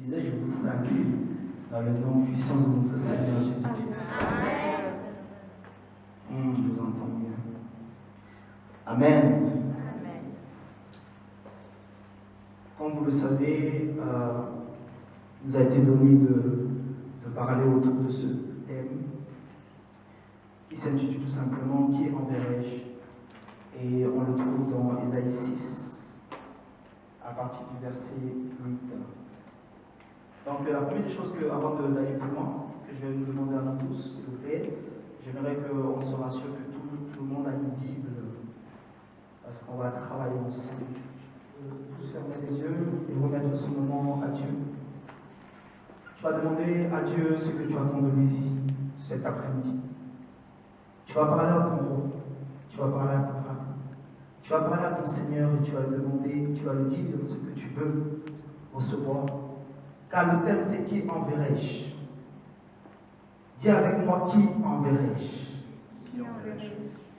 disais, je vous salue dans le nom puissant de notre Seigneur Jésus-Christ. Je vous entends mieux. Amen. Comme vous le savez, il nous a été donné de parler autour de ce thème qui s'intitule tout simplement « Qui enverrai-je » et on le trouve dans Ésaïe 6 à partir du verset 8. Donc la première chose que, avant d'aller plus loin, que je vais nous demander à nous tous, s'il vous plaît, j'aimerais qu'on se rassure que tout le monde a une Bible, parce qu'on va travailler ensemble. Tous fermer les yeux et remettre ce moment à Dieu. Tu vas demander à Dieu ce que tu attends de lui cet après-midi. Tu vas parler à ton roi, tu vas parler à ton frère, tu vas parler à ton Seigneur et tu vas lui demander, tu vas lui dire ce que tu veux recevoir. Car le thème c'est qui enverrai-je? Dis avec moi, qui enverrai-je? Qui enverrai-je?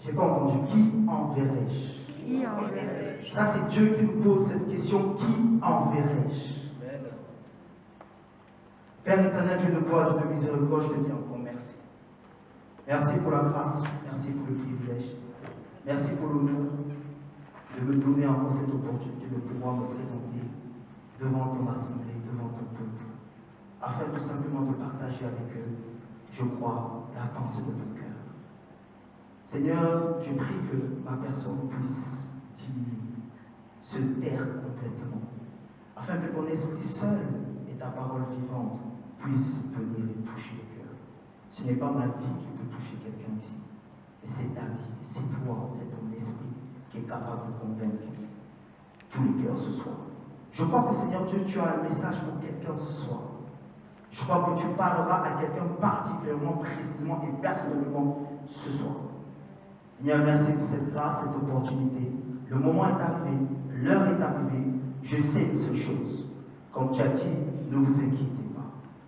J'ai pas entendu, qui enverrai-je? Qui enverrai-je? Ça c'est Dieu qui nous pose cette question, qui enverrai-je? Père éternel, Dieu de gloire, Dieu de miséricorde, je te dis encore merci. Merci pour la grâce, merci pour le privilège, merci pour l'honneur de me donner encore cette opportunité de pouvoir me présenter devant ton assemblée, devant ton peuple, afin tout simplement de partager avec eux, je crois, la pensée de ton cœur. Seigneur, je prie que ma personne puisse diminuer, se taire complètement, afin que ton esprit seul et ta parole vivante puissent venir et toucher le cœur. Ce n'est pas ma vie qui peut toucher quelqu'un ici, mais c'est ta vie, c'est toi, c'est ton esprit qui est capable de convaincre tous les cœurs ce soir. Je crois que Seigneur Dieu, tu as un message pour quelqu'un ce soir. Je crois que tu parleras à quelqu'un particulièrement, précisément et personnellement ce soir. Seigneur, merci pour cette grâce, cette opportunité. Le moment est arrivé, l'heure est arrivée. Je sais une seule chose. Comme tu as dit, ne vous inquiétez pas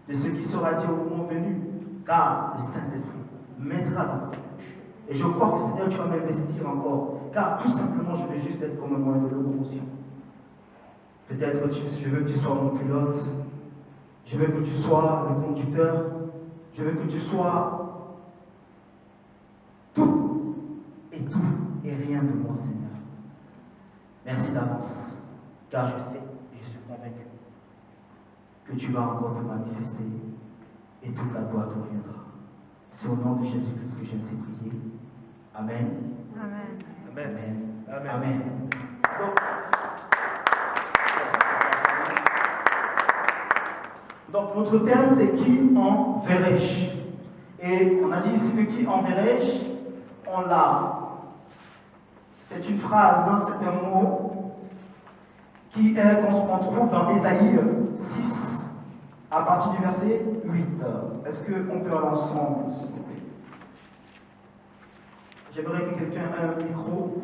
de ce qui sera dit au moment venu, car le Saint-Esprit mettra dans votre bouche. Et je crois que Seigneur, tu vas m'investir encore, car tout simplement, je vais juste être comme un moyen de locomotion. Peut-être je veux que tu sois mon pilote, je veux que tu sois le conducteur, je veux que tu sois tout et rien de moi, Seigneur. Merci d'avance, car je sais et je suis convaincu que tu vas encore te manifester et toute la gloire te reviendra. C'est au nom de Jésus-Christ que j'ai ainsi prié. Amen. Amen. Amen. Amen. Amen. Donc notre thème c'est qui enverrai-je? Et on a dit ici que qui enverrai-je? On l'a. C'est une phrase, hein, c'est un mot qu'on trouve dans Ésaïe 6 à partir du verset 8. Est-ce qu'on peut aller ensemble, s'il vous plaît? J'aimerais que quelqu'un ait un micro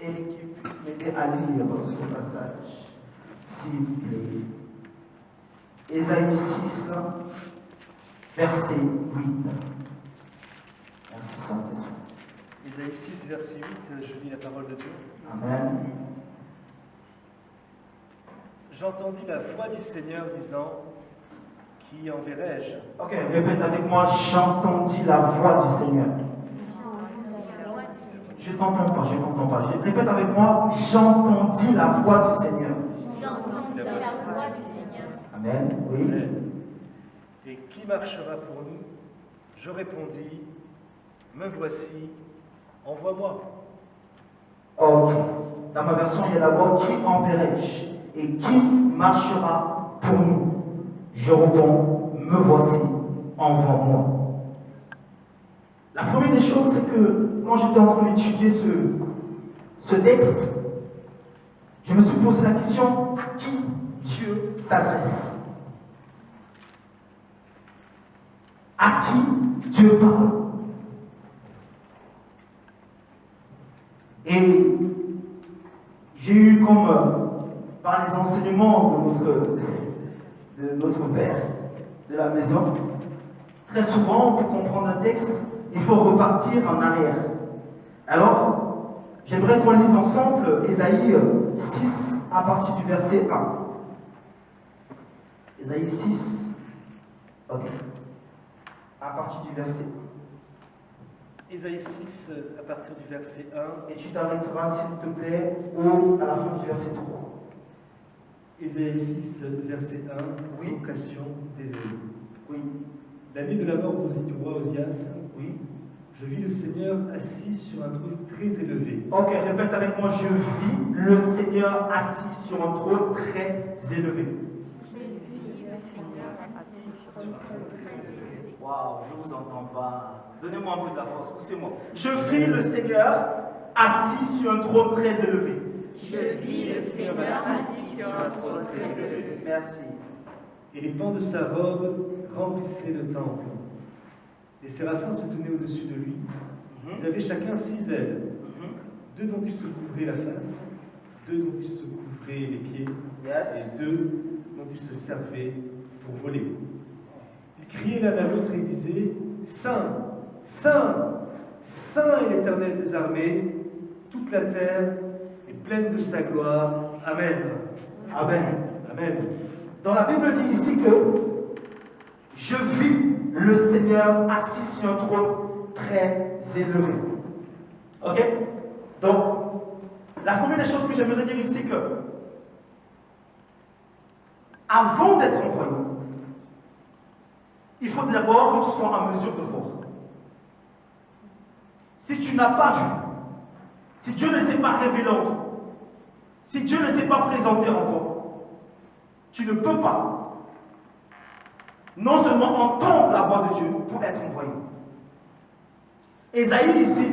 et qu'il puisse m'aider à lire ce passage, s'il vous plaît. Ésaïe 6, verset 8. Merci, Saint-Esprit. Ésaïe 6, verset 8, je lis la parole de Dieu. Amen. J'entendis la voix du Seigneur disant, qui enverrai-je? Ok, répète avec moi, j'entendis la voix du Seigneur. Je t'entends pas. Répète avec moi, j'entendis la voix du Seigneur. J'entendis la voix du Seigneur. Amen, oui. Amen. Et qui marchera pour nous? Je répondis, me voici, envoie-moi. Ok. Dans ma version, il y a d'abord qui enverrai-je et qui marchera pour nous. Je réponds, me voici, envoie-moi. La première des choses, c'est que quand j'étais en train d'étudier ce texte, je me suis posé la question, à qui Dieu s'adresse? À qui Dieu parle? Et j'ai eu comme, par les enseignements de notre Père, de la maison, très souvent, pour comprendre un texte, il faut repartir en arrière. Alors, j'aimerais qu'on lise ensemble Ésaïe 6 à partir du verset 1. Ésaïe 6. Ok. À partir du verset. Ésaïe 6, à partir du verset 1. Et tu t'arrêteras, s'il te plaît, à la fin du verset 3. Ésaïe 6, verset 1, Oui. vocation d'Ésaïe. Oui. L'année de la mort du roi Osias, Oui. je vis le Seigneur assis sur un trône très élevé. Ok, répète avec moi. Je vis le Seigneur assis sur un trône très élevé. Waouh, je ne vous entends pas. Donnez-moi un peu de la force, poussez-moi. Je vis le Seigneur assis sur un trône très élevé. Je vis le Seigneur assis sur un trône très élevé. Merci. Et les pans de sa robe remplissaient le temple. Les séraphins se tenaient au-dessus de lui. Ils avaient chacun 6 ailes, 2 dont ils se couvraient la face, 2 dont ils se couvraient les pieds, Yes. et 2 dont ils se servaient pour voler. Ils criaient l'un à l'autre et ils disaient « Saint, Saint, Saint est l'Éternel des armées, toute la terre est pleine de sa gloire. Amen. Amen. Amen. » Dans la Bible dit ici que je vis le Seigneur assis sur un trône très élevé. Ok? Donc, la première des choses que j'aimerais dire ici, que avant d'être envoyé, il faut d'abord que tu sois en mesure de voir. Si tu n'as pas vu, si Dieu ne s'est pas révélé en toi, si Dieu ne s'est pas présenté en toi, tu ne peux pas non seulement entendre la voix de Dieu pour être envoyé. Ésaïe ici,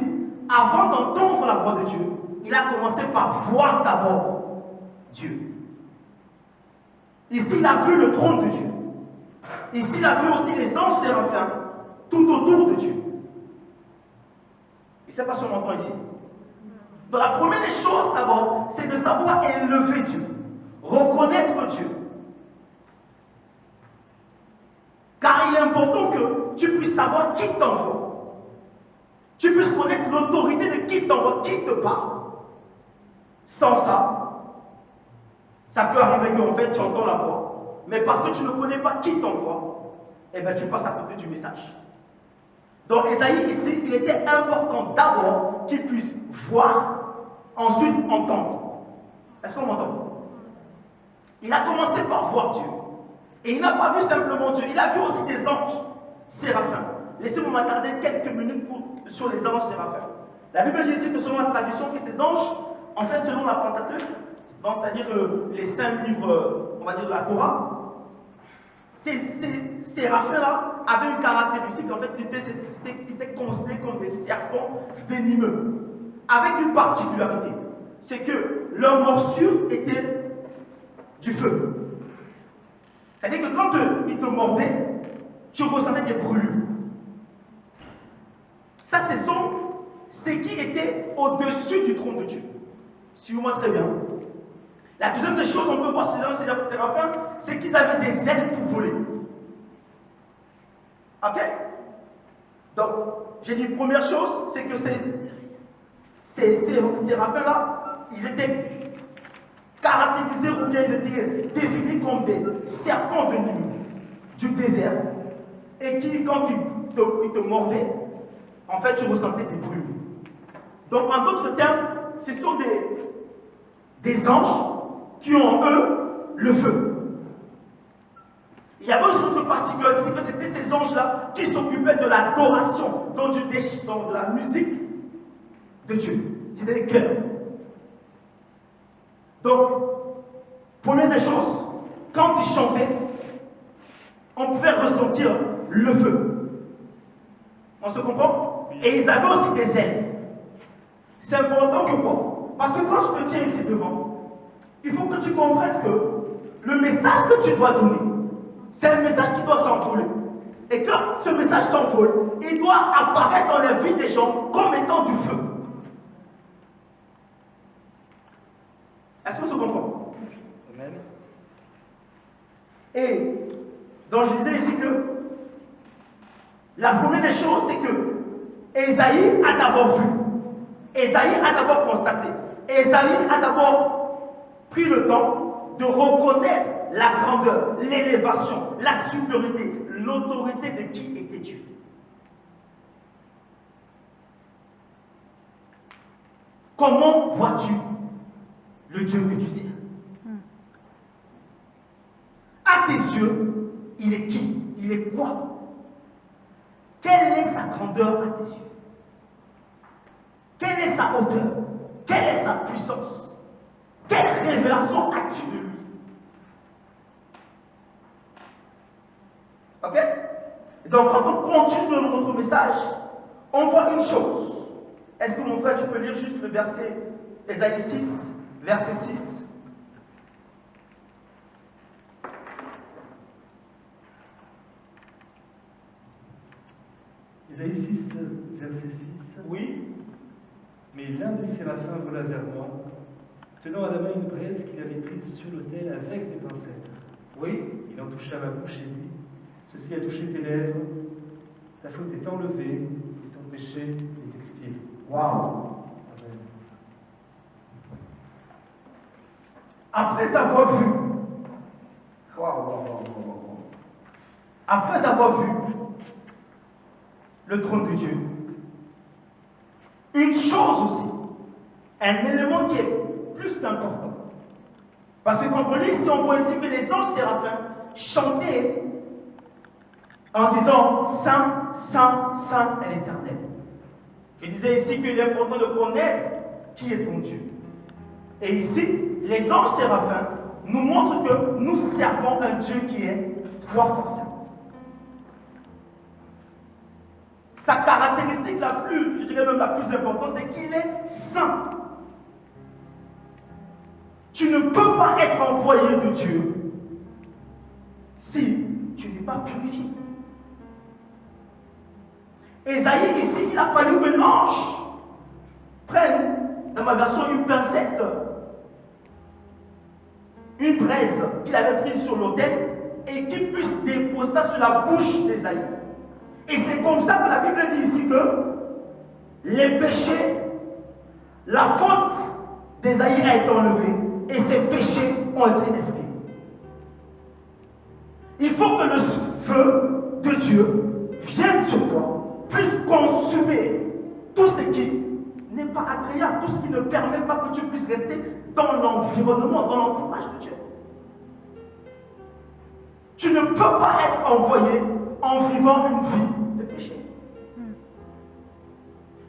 avant d'entendre la voix de Dieu, il a commencé par voir d'abord Dieu. Ici, il a vu le trône de Dieu. Ici, il a vu aussi les anges séraphins tout autour de Dieu. Il ne sait pas si on m'entend ici. Donc la première des choses d'abord, c'est de savoir élever Dieu, reconnaître Dieu. Car il est important que tu puisses savoir qui t'envoie. Tu puisses connaître l'autorité de qui t'envoie, qui te parle. Sans ça, ça peut arriver qu'en fait tu entends la voix, mais parce que tu ne connais pas qui t'envoie, eh bien tu passes à côté du message. Donc Ésaïe ici, il était important d'abord qu'il puisse voir, ensuite entendre. Est-ce qu'on m'entend? Il a commencé par voir Dieu. Et il n'a pas vu simplement Dieu, il a vu aussi des anges séraphins. Laissez-moi m'attarder quelques minutes sur les anges séraphins. La Bible dit ici que selon la tradition, que ces anges, en fait selon la Pentateuque, c'est-à-dire les 5 livres, on va dire de la Torah, ces séraphins-là avaient une caractéristique, en fait, ils étaient considérés comme des serpents venimeux, avec une particularité, c'est que leur morsure était du feu. C'est-à-dire que quand ils te mordaient, tu ressentais des brûlures. Ça, c'est qui était au-dessus du trône de Dieu. Suivez-moi très bien. La deuxième des choses, on peut voir chez ces séraphins, c'est qu'ils avaient des ailes pour voler. Ok? Donc, j'ai dit, première chose, c'est que ces séraphins-là, ils étaient caractérisés ou bien ils étaient définis comme des serpents venimeux du désert et qui, quand ils te mordaient, en fait, tu ressentais des brûlures. Donc, en d'autres termes, ce sont des anges qui ont en eux le feu. Il y avait aussi une autre particularité, c'est que c'était ces anges-là qui s'occupaient de l'adoration, donc de la musique de Dieu. C'était les chœurs. Donc, première des choses, quand ils chantaient, on pouvait ressentir le feu. On se comprend? Et ils avaient aussi des ailes. C'est important que quoi? Parce que quand je te tiens ici devant, il faut que tu comprennes que le message que tu dois donner, c'est un message qui doit s'envoler. Et quand ce message s'envole, il doit apparaître dans la vie des gens comme étant du feu. Est-ce qu'on se comprend? Amen. Et donc je disais ici que la première des choses, c'est que Ésaïe a d'abord vu. Ésaïe a d'abord constaté. Ésaïe a d'abord pris le temps de reconnaître la grandeur, l'élévation, la supériorité, l'autorité de qui était Dieu. Comment vois-tu le Dieu que tu sers? À tes yeux, il est qui? Il est quoi? Quelle est sa grandeur à tes yeux? Quelle est sa hauteur? Quelle est sa puissance? Quelle révélation as-tu de lui? Ok? Donc, quand on continue dans notre message, on voit une chose. Est-ce que mon frère, tu peux lire juste le verset, Ésaïe 6, verset 6? Ésaïe 6, verset 6. Oui. Mais l'un des séraphins vola vers moi, tenant à la main une braise qu'il avait prise sur l'autel avec des pincettes. Oui. Il en toucha ma bouche et dit, ceci a touché tes lèvres, ta faute est enlevée, ton péché est expié. Waouh. Amen. Après avoir vu, après avoir vu le trône de Dieu, une chose aussi, un élément qui est plus qu'important. Parce que quand on lit ici, on voit ici que les anges séraphins chantaient en disant Saint, Saint, Saint est l'Éternel. Je disais ici qu'il est important de connaître qui est ton Dieu. Et ici, les anges séraphins nous montrent que nous servons un Dieu qui est trois fois saint. Sa caractéristique la plus, je dirais même la plus importante, c'est qu'il est saint. Tu ne peux pas être envoyé de Dieu si tu n'es pas purifié. Ésaïe, ici, il a fallu que l'ange prenne, dans ma version, une pincette, une braise qu'il avait prise sur l'autel et qu'il puisse déposer ça sur la bouche d'Ésaïe. Et c'est comme ça que la Bible dit ici que les péchés, la faute d'Ésaïe a été enlevée et ses péchés ont été expiés. Il faut que le feu de Dieu vienne sur toi, puisse consumer tout ce qui n'est pas agréable, tout ce qui ne permet pas que tu puisses rester dans l'environnement, dans l'entourage de Dieu. Tu ne peux pas être envoyé en vivant une vie de péché.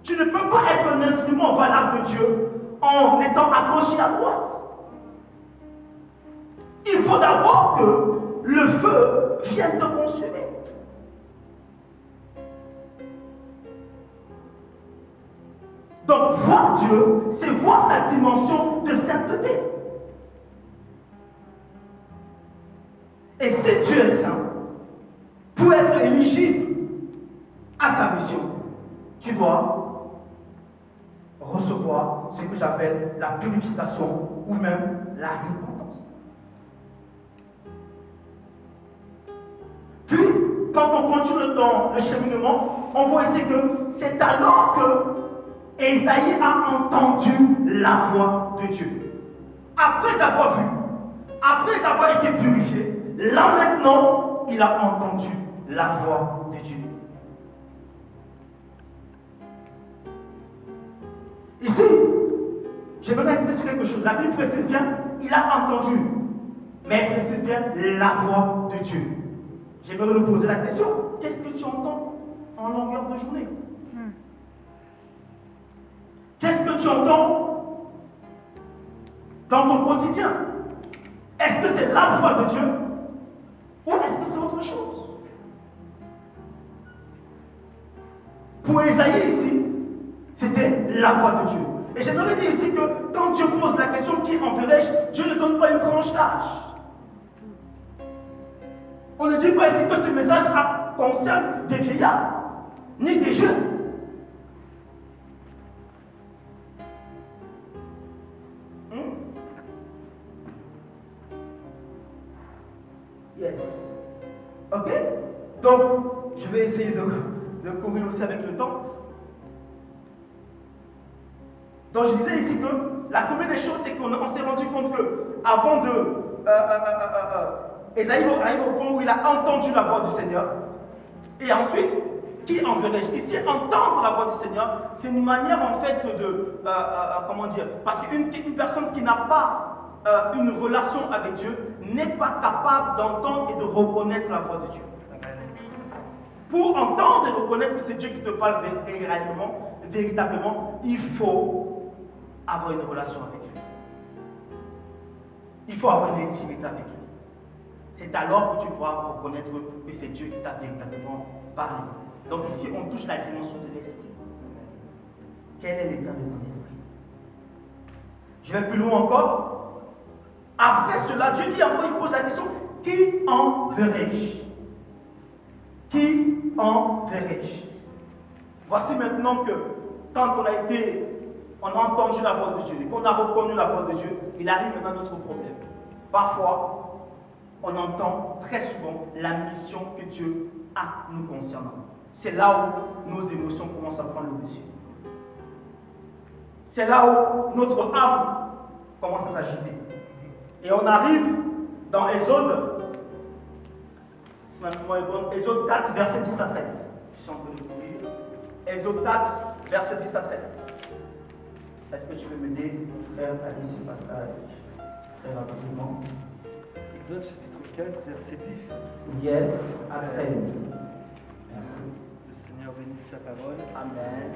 Tu ne peux pas être un instrument valable de Dieu en étant à gauche et à droite. Il faut d'abord que le feu vienne te consumer. Donc, voir Dieu, c'est voir sa dimension de sainteté. Et si Dieu est saint, pour être éligible à sa mission, tu dois recevoir ce que j'appelle la purification ou même la repentance. Puis, quand on continue dans le cheminement, on voit ici que c'est alors que Ésaïe a entendu la voix de Dieu. Après avoir vu, après avoir été purifié, là maintenant, il a entendu la voix de Dieu. Ici, j'aimerais insister sur quelque chose. La Bible précise bien, il a entendu, mais elle précise bien la voix de Dieu. J'aimerais nous poser la question, qu'est-ce que tu entends en longueur de journée? Qu'est-ce que tu entends dans ton quotidien? Est-ce que c'est la voix de Dieu ou est-ce que c'est autre chose? Pour Ésaïe ici, c'était la voix de Dieu. Et j'aimerais dire ici que quand Dieu pose la question qui enverrai-je, Dieu ne donne pas une tranche d'âge. On ne dit pas ici que ce message concerne des vieillards, ni des jeunes. Yes. Ok? Donc, je vais essayer de courir aussi avec le temps. Donc, je disais ici que la première des choses, c'est qu'on s'est rendu compte que avant Ésaïe arrive au point où il a entendu la voix du Seigneur. Et ensuite, qui enverrai-je? Ici, entendre la voix du Seigneur, c'est une manière en fait de, comment dire, parce qu'une personne qui n'a pas une relation avec Dieu n'est pas capable d'entendre et de reconnaître la voix de Dieu. Pour entendre et reconnaître que c'est Dieu qui te parle véritablement, il faut avoir une relation avec lui. Il faut avoir une intimité avec lui. C'est alors que tu pourras reconnaître que c'est Dieu qui t'a véritablement parlé. Donc ici, on touche la dimension de l'esprit. Quel est l'état de ton esprit? Je vais plus loin encore. Après cela, Dieu dit encore, il pose la question, qui enverrai-je? Qui enverrai-je? Voici maintenant que quand on a entendu la voix de Dieu et qu'on a reconnu la voix de Dieu, il arrive maintenant notre problème. Parfois, on entend très souvent la mission que Dieu a nous concernant. C'est là où nos émotions commencent à prendre le dessus. C'est là où notre âme commence à s'agiter. Et on arrive dans Exode, si ma mémoire est bonne, Exode 4, verset 10 à 13. Je suis en train de lire. Exode 4, verset 10 à 13. Est-ce que tu peux m'aider, mon frère, à lire ce passage très rapidement? Exode chapitre 4, verset 10. Yes, à 13. Merci. Le Seigneur bénisse sa parole. Amen.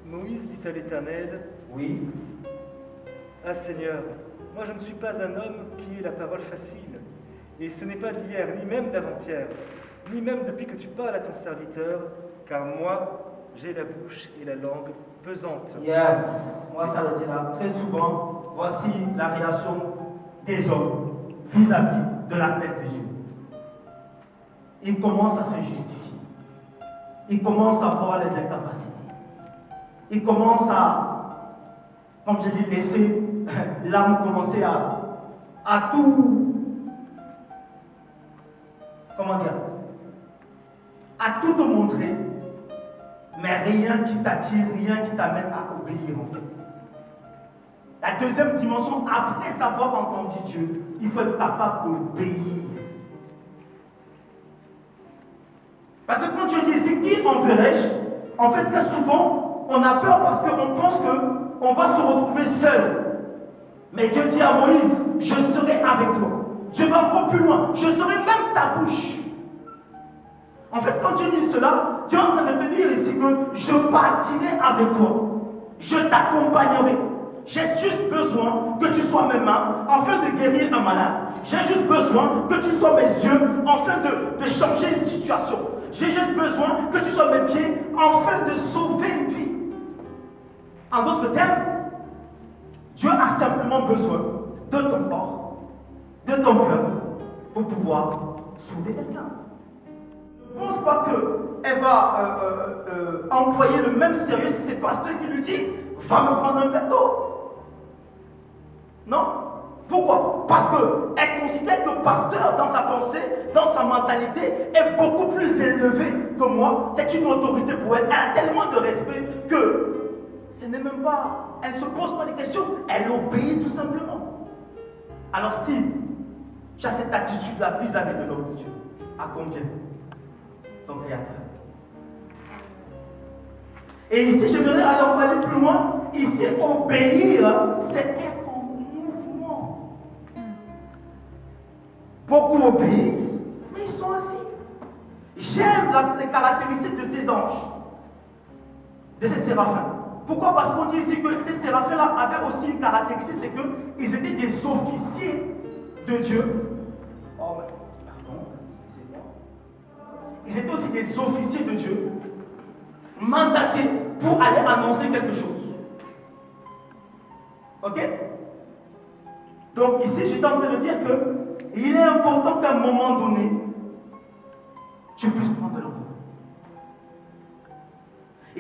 Moïse dit à l'Éternel, Oui. Ah Seigneur, moi je ne suis pas un homme qui ait la parole facile, et ce n'est pas d'hier, ni même d'avant-hier, ni même depuis que tu parles à ton serviteur, car moi j'ai la bouche et la langue pesantes. Yes. Moi, ça veut dire là, très souvent, voici la réaction des hommes vis-à-vis de l'appel de Dieu. Ils commencent à se justifier. Ils commencent à voir les incapacités. Ils commencent à, comme je dis, laisser l'âme commencer à tout, comment dire, à tout te montrer, mais rien qui t'attire, rien qui t'amène à obéir en fait. La deuxième dimension, après avoir entendu Dieu, il faut être capable d'obéir. Parce que quand Dieu dit ici, qui enverrai-je? En fait, très souvent, on a peur parce qu'on pense qu'on va se retrouver seul. Mais Dieu dit à Moïse, je serai avec toi. Je vais encore plus loin. Je serai même ta bouche. En fait, quand Dieu dit cela, Dieu est en train de te dire ici que je partirai avec toi. Je t'accompagnerai. J'ai juste besoin que tu sois mes mains afin de guérir un malade. J'ai juste besoin que tu sois mes yeux afin de changer une situation. J'ai juste besoin que tu sois mes pieds afin de sauver une vie. En d'autres termes, Dieu a simplement besoin de ton corps, de ton cœur, pour pouvoir sauver quelqu'un. Je ne pense pas qu'elle va employer le même sérieux si c'est le pasteur qui lui dit « va me prendre un verre d'eau ». Non. Pourquoi? Parce qu'elle considère que le pasteur, dans sa pensée, dans sa mentalité, est beaucoup plus élevé que moi. C'est une autorité pour elle. Elle a tellement de respect que ce n'est même pas, elle ne se pose pas de questions, elle obéit tout simplement. Alors si tu as cette attitude-là vis-à-vis de l'homme de Dieu, à combien ton Créateur? Et ici, j'aimerais aller plus loin. Ici, obéir, c'est être en mouvement. Beaucoup obéissent, mais ils sont assis. J'aime les caractéristiques de ces anges, de ces séraphins. Pourquoi? Parce qu'on dit ici que ces séraphins-là avaient aussi une caractéristique, c'est qu'ils étaient des officiers de Dieu. Oh, pardon, excusez-moi. Ils étaient aussi des officiers de Dieu, mandatés pour aller annoncer quelque chose. Ok? Donc ici, j'étais en train de dire qu'il est important qu'à un moment donné, tu puisses prendre de l'envol.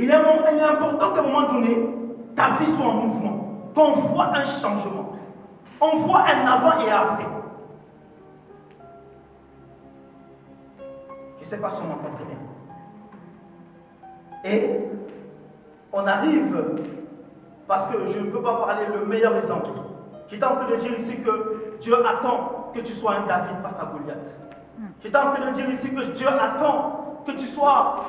Il est important qu'à un moment donné, ta vie soit en mouvement, qu'on voit un changement. On voit un avant et après. Je ne sais pas si on m'entend très bien. Et on arrive Parce que je ne peux pas parler le meilleur exemple. J'étais en train de dire ici que Dieu attend que tu sois un David face à Goliath. J'étais en train de dire ici que Dieu attend que tu sois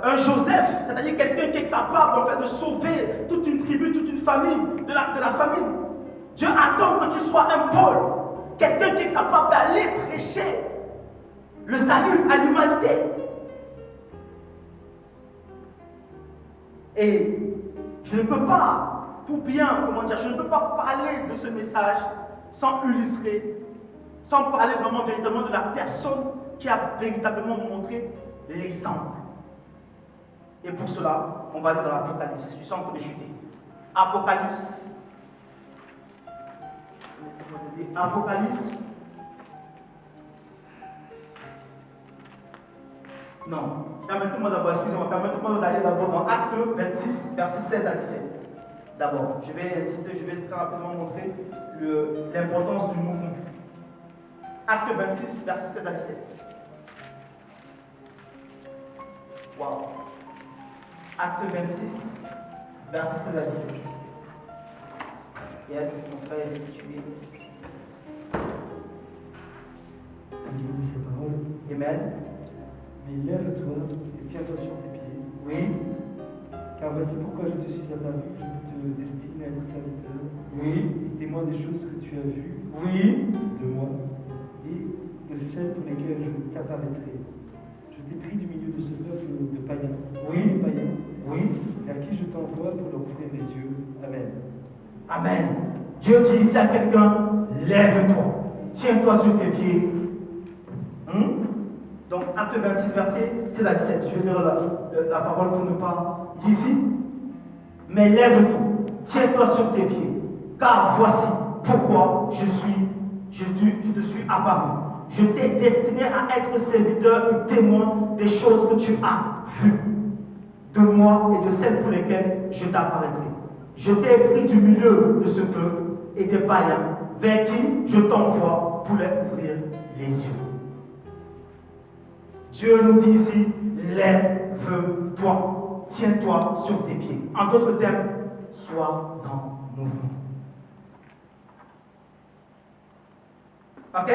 un Joseph, c'est-à-dire quelqu'un qui est capable en fait, de sauver toute une tribu, toute une famille de la famine. Dieu attend que tu sois un Paul, quelqu'un qui est capable d'aller prêcher le salut à l'humanité. Et je ne peux pas, je ne peux pas parler de ce message sans illustrer, sans parler vraiment véritablement de la personne qui a véritablement montré l'exemple. Et pour cela, on va aller dans l'Apocalypse. Je suis en train de chuter. Apocalypse. Apocalypse. Non. Permettez-moi d'abord, excusez-moi, permettez-moi d'aller d'abord dans Acte 26, versets 16 à 17. D'abord, je vais très rapidement montrer l'importance du mouvement. Acte 26, versets 16 à 17. Wow. Acte 26, versets 16 à 17. Yes, mon frère, est-ce que tu es? Dieu dit ces paroles. Amen. Mais lève-toi et tiens-toi sur tes pieds. Oui. Car voici pourquoi je te suis apparu. Je te destine à être serviteur. Oui. Et témoin des choses que tu as vues Oui. de moi et de celles pour lesquelles je t'apparaîtrai. Je t'ai pris du milieu de ce peuple de païens. Oui. De païens. Oui. Vers qui je t'envoie pour leur ouvrir les yeux. Amen. Amen. Dieu dit ici à quelqu'un, lève-toi, tiens-toi sur tes pieds. Donc, Acte 26, verset 16 à 17. Je vais lire la parole pour ne pas dire ici. Mais lève-toi, tiens-toi sur tes pieds, car voici pourquoi je te suis apparu. Je t'ai destiné à être serviteur et témoin des choses que tu as vues de moi et de celles pour lesquelles je t'apparaîtrai. Je t'ai pris du milieu de ce peuple et des païens vers qui je t'envoie pour leur ouvrir les yeux. Dieu nous dit ici, lève-toi, tiens-toi sur tes pieds. En d'autres termes, sois en mouvement. Ok?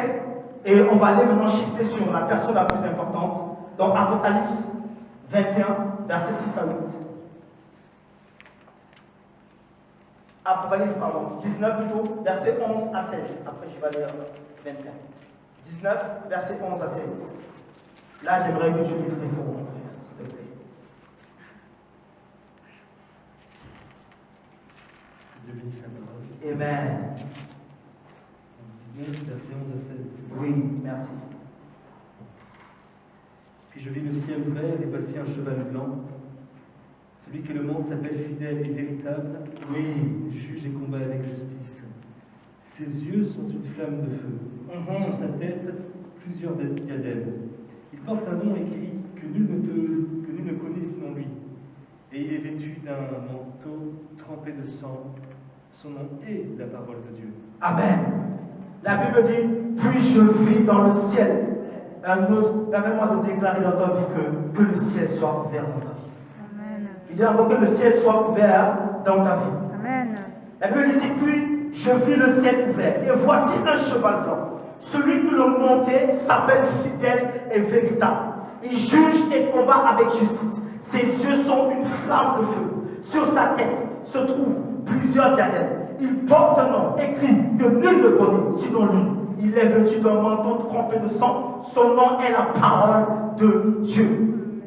Et on va aller maintenant shifter sur la personne la plus importante dans Apocalypse 21, versets 6 à 8. Apocalypse, 19 plutôt, verset 11 à 16. Après, je vais lire 21. 19, verset 11 à 16. Là, j'aimerais que tu lis très fort, mon frère, s'il te plaît. Dieu bénisse sa parole. Amen. 19, verset 11 à 16. Oui, merci. Puis je vis le ciel ouvert et voici un cheval blanc. Celui que le monde s'appelle fidèle et véritable, Oui. il juge et combat avec justice. Ses yeux sont une flamme de feu. Sur sa tête, plusieurs diadèmes. Il porte un nom écrit que nul ne connaît sinon lui. Et il est vêtu d'un manteau trempé de sang. Son nom est la parole de Dieu. Amen. La Bible dit, puis je vis dans le ciel. Un autre, permets-moi de déclarer dans ta vie que le ciel soit ouvert dans ta vie. Amen. Il dit encore que le ciel soit ouvert dans ta vie. Amen. La Bible dit, puis je vis le ciel ouvert. Et voici un cheval blanc. Celui que le monté s'appelle fidèle et véritable. Il juge et combat avec justice. Ses yeux sont une flamme de feu. Sur sa tête se trouvent plusieurs diadèmes. Il porte un nom écrit que nul ne connaît, sinon lui. Il est vêtu d'un manteau trempé de sang. Son nom est la parole de Dieu.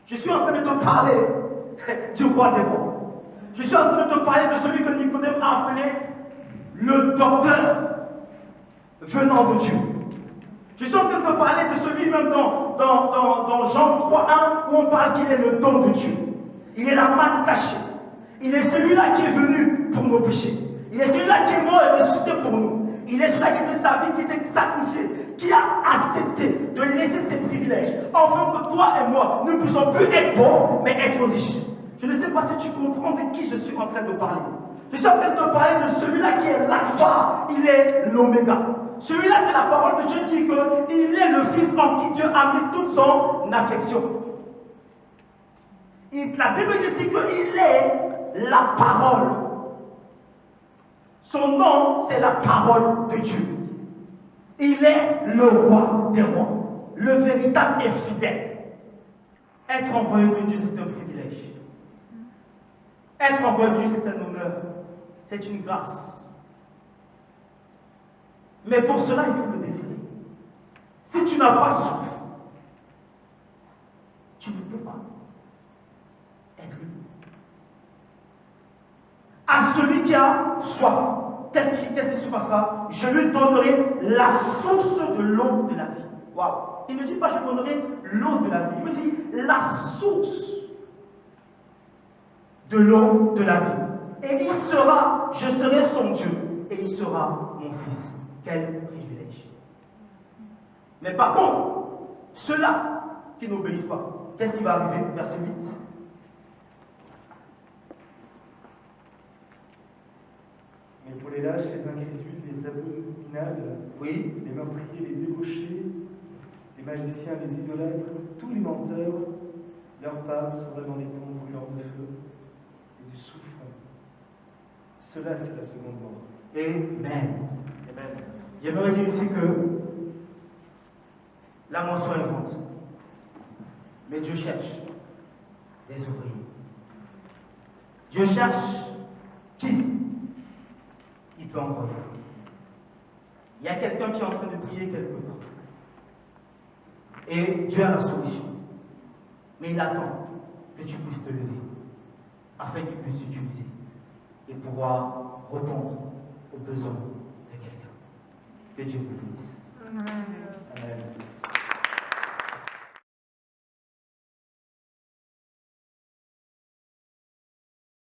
Je suis en train de te parler du roi des rois. Je suis en train de te parler de celui que Nicodème a appelé le docteur venant de Dieu. Je suis en train de te parler de celui même dans Jean 3:1 où on parle qu'il est le don de Dieu. Il est la manne cachée. Il est celui-là qui est venu pour nos péchés. Il est celui-là qui est mort et ressuscité pour nous. Il est celui-là qui a fait sa vie, qui s'est sacrifié, qui a accepté de laisser ses privilèges, afin que toi et moi, nous ne puissions plus être pauvres, mais être riches. Je ne sais pas si tu comprends de qui je suis en train de parler. Je suis en train de te parler de celui-là qui est l'alpha, il est l'oméga. Celui-là que la parole de Dieu dit qu'il est le Fils en qui Dieu a mis toute son affection. La Bible dit qu'il est la parole. Son nom, c'est la parole de Dieu. Il est le roi des rois, le véritable et fidèle. Être envoyé de Dieu, c'est un privilège. Être envoyé de Dieu, c'est un honneur. C'est une grâce. Mais pour cela, il faut le désirer. Si tu n'as pas soif, tu ne peux pas être libre. À celui qui a soif, qu'est-ce qui se passe ça? Je lui donnerai la source de l'eau de la vie. Waouh! Il ne dit pas je donnerai l'eau de la vie. Il me dit la source de l'eau de la vie. Et il sera, je serai son Dieu, et il sera mon fils. Quel privilège. Mais par contre, ceux-là qui n'obéissent pas, qu'est-ce qui va arriver? Verset 8. Mais pour les lâches, les incrédules, les abominables, Oui. les meurtriers, les débauchés, les magiciens, les idolâtres, tous les menteurs, leur part sera dans les temps brûlants de feu et du soufre. Cela, c'est la seconde mort. Amen. Amen. J'aimerais dire ici que la moisson est grande, mais Dieu cherche des ouvriers. Dieu cherche qui il peut envoyer. Il y a quelqu'un qui est en train de prier quelque part. Et Dieu a la solution. Mais il attend que tu puisses te lever afin qu'il puisse t'utiliser et pouvoir répondre aux besoins de quelqu'un. Que Dieu vous bénisse. Amen.